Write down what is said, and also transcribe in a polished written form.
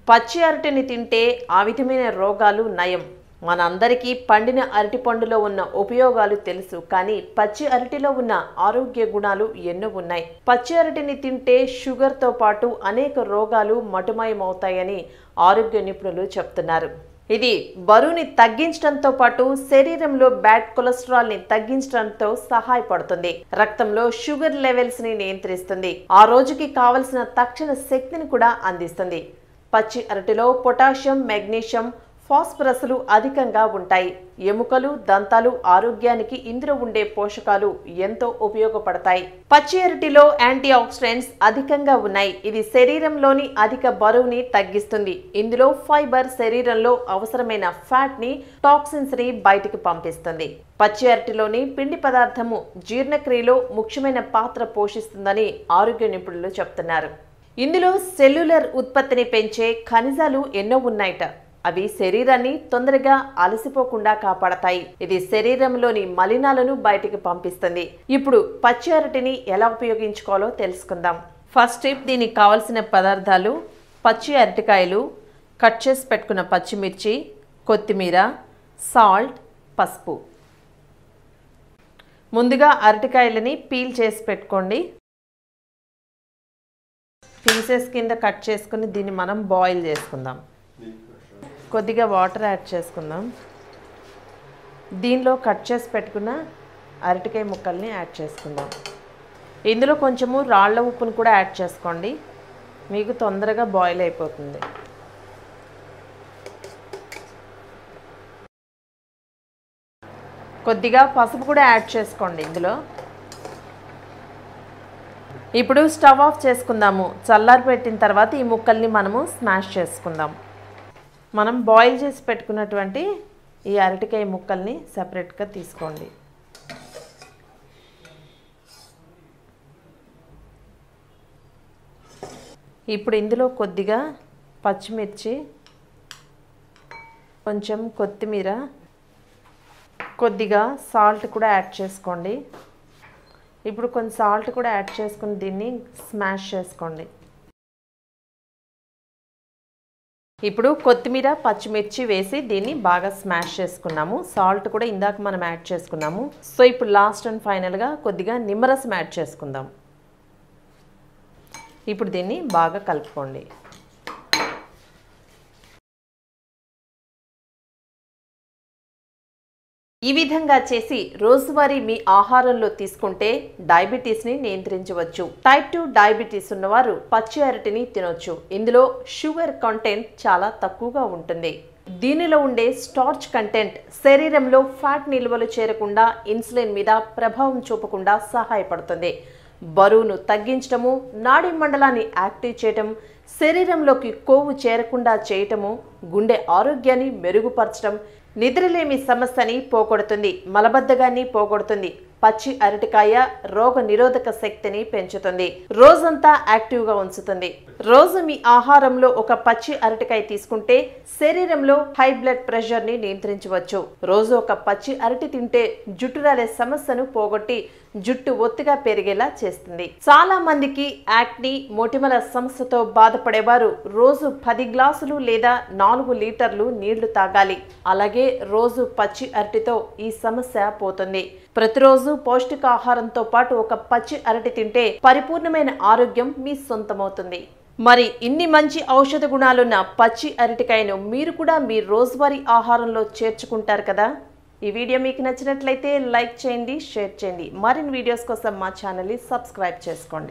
పచ్చి అరటిని తింటే ఆ విధమైన రోగాలు నయం. మనందరికీ పండిన అరటి పండులో ఉన్న ఉపయోగాలు తెలుసు, కానీ పచ్చి అరటిలో ఉన్న ఆరోగ్య గుణాలు ఎన్నో ఉన్నాయి. పచ్చి అరటిని తింటే షుగర్తో పాటు అనేక రోగాలు మటుమాయమవుతాయని ఆరోగ్య నిపుణులు చెప్తున్నారు. ఇది బరువుని తగ్గించడంతో పాటు శరీరంలో బ్యాడ్ కొలెస్ట్రాల్ ని తగ్గించడంతో సహాయపడుతుంది. రక్తంలో షుగర్ లెవెల్స్ ని నియంత్రిస్తుంది. ఆ రోజుకి కావలసిన తక్షణ శక్తిని కూడా అందిస్తుంది. పచ్చి అరటిలో పొటాషియం, మెగ్నీషియం, ఫాస్ఫరస్లు అధికంగా ఉంటాయి. ఎముకలు, దంతాలు ఆరోగ్యానికి ఇందులో ఉండే పోషకాలు ఎంతో ఉపయోగపడతాయి. పచ్చి అరటిలో యాంటీ ఆక్సిడెంట్స్ అధికంగా ఉన్నాయి. ఇది శరీరంలోని అధిక బరువుని తగ్గిస్తుంది. ఇందులో ఫైబర్ శరీరంలో అవసరమైన ఫ్యాట్ ని, టాక్సిన్స్ ని బయటికి పంపిస్తుంది. పచ్చి అరటిలోని పిండి పదార్థము జీర్ణక్రియలో ముఖ్యమైన పాత్ర పోషిస్తుందని ఆరోగ్య నిపుణులు చెప్తున్నారు. ఇందులో సెల్యులర్ ఉత్పత్తిని పెంచే ఖనిజాలు ఎన్నో ఉన్నాయట. అవి శరీరాన్ని తొందరగా అలసిపోకుండా కాపాడతాయి. ఇది శరీరంలోని మలినాలను బయటికి పంపిస్తుంది. ఇప్పుడు పచ్చి అరటిని ఎలా ఉపయోగించుకోవాలో తెలుసుకుందాం. ఫస్ట్ టిప్, దీనికి కావలసిన పదార్థాలు: పచ్చి అరటికాయలు, కట్ చేసి పెట్టుకున్న పచ్చిమిర్చి, కొత్తిమీర, సాల్ట్, పసుపు. ముందుగా అరటికాయలని పీల్ చేసి పెట్టుకోండి. పీసెస్ కింద కట్ చేసుకుని దీన్ని మనం బాయిల్ చేసుకుందాం. కొద్దిగా వాటర్ యాడ్ చేసుకుందాం. దీనిలో కట్ చేసి పెట్టుకున్న అరటికాయ ముక్కల్ని యాడ్ చేసుకుందాం. ఇందులో కొంచెము రాళ్ళ ఉప్పును కూడా యాడ్ చేసుకోండి, మీకు తొందరగా బాయిల్ అయిపోతుంది. కొద్దిగా పసుపు కూడా యాడ్ చేసుకోండి ఇందులో. ఇప్పుడు స్టవ్ ఆఫ్ చేసుకుందాము. చల్లారి పెట్టిన తర్వాత ఈ ముక్కల్ని మనము స్మాష్ చేసుకుందాం. మనం బాయిల్ చేసి పెట్టుకున్నటువంటి ఈ అరటికాయ ముక్కల్ని సెపరేట్గా తీసుకోండి. ఇప్పుడు ఇందులో కొద్దిగా పచ్చిమిర్చి, కొంచెం కొత్తిమీర, కొద్దిగా సాల్ట్ కూడా యాడ్ చేసుకోండి. ఇప్పుడు కొంచెం సాల్ట్ కూడా యాడ్ చేసుకుని దీన్ని స్మాష్ చేసుకోండి. ఇప్పుడు కొత్తిమీర, పచ్చిమిర్చి వేసి దీన్ని బాగా స్మాష్ చేసుకున్నాము. సాల్ట్ కూడా ఇందాక మనం యాడ్ చేసుకున్నాము. సో ఇప్పుడు లాస్ట్ అండ్ ఫైనల్గా కొద్దిగా నిమ్మరసం యాడ్ చేసుకుందాం. ఇప్పుడు దీన్ని బాగా కలుపుకోండి. ఈ విధంగా చేసి రోజువారీ మీ ఆహారంలో తీసుకుంటే డయాబెటీస్ని నియంత్రించవచ్చు. టైప్ 2 డయాబెటీస్ ఉన్నవారు పచ్చి అరటిని తినొచ్చు. ఇందులో షుగర్ కంటెంట్ చాలా తక్కువగా ఉంటుంది. దీనిలో ఉండే స్టార్చ్ కంటెంట్ శరీరంలో ఫ్యాట్ నిల్వలు చేరకుండా ఇన్సులిన్ మీద ప్రభావం చూపకుండా సహాయపడుతుంది. బరువును తగ్గించటము, నాడీ మండలాన్ని యాక్టివ్ చేయటం, శరీరంలోకి కొవ్వు చేరకుండా చేయటము, గుండె ఆరోగ్యాన్ని మెరుగుపరచడం, నిద్రలేమి సమస్యని పోగొడుతుంది, మలబద్ధకాన్ని పోగొడుతుంది. పచ్చి అరటికాయ రోగ నిరోధక శక్తిని పెంచుతుంది, రోజంతా యాక్టివ్గా ఉంచుతుంది. రోజు మీ ఆహారంలో ఒక పచ్చి అరటికాయ తీసుకుంటే శరీరంలో హై బ్లడ్ ప్రెషర్ని నియంత్రించవచ్చు. రోజు ఒక పచ్చి అరటి తింటే జుట్టు రాలే సమస్యను పోగొట్టి జుట్టు ఒత్తిగా పెరిగేలా చేస్తుంది. చాలా మందికి యాక్ని, మొటిమల సమస్యతో బాధపడేవారు రోజు 10 గ్లాసులు లేదా 4 లీటర్లు నీళ్లు తాగాలి. అలాగే రోజు పచ్చి అరటితో ఈ సమస్య పోతుంది. ప్రతిరోజు పౌష్టికాహారంతో పాటు ఒక పచ్చి అరటి తింటే పరిపూర్ణమైన ఆరోగ్యం మీ సొంతమవుతుంది. మరి ఇన్ని మంచి ఔషధ గుణాలున్న పచ్చి అరటికాయను మీరు కూడా మీ రోజువారీ ఆహారంలో చేర్చుకుంటారు కదా. ఈ వీడియో మీకు నచ్చినట్లయితే లైక్ చేయండి, షేర్ చేయండి. మరిన్ని వీడియోస్ కోసం మా ఛానల్ని సబ్స్క్రైబ్ చేసుకోండి.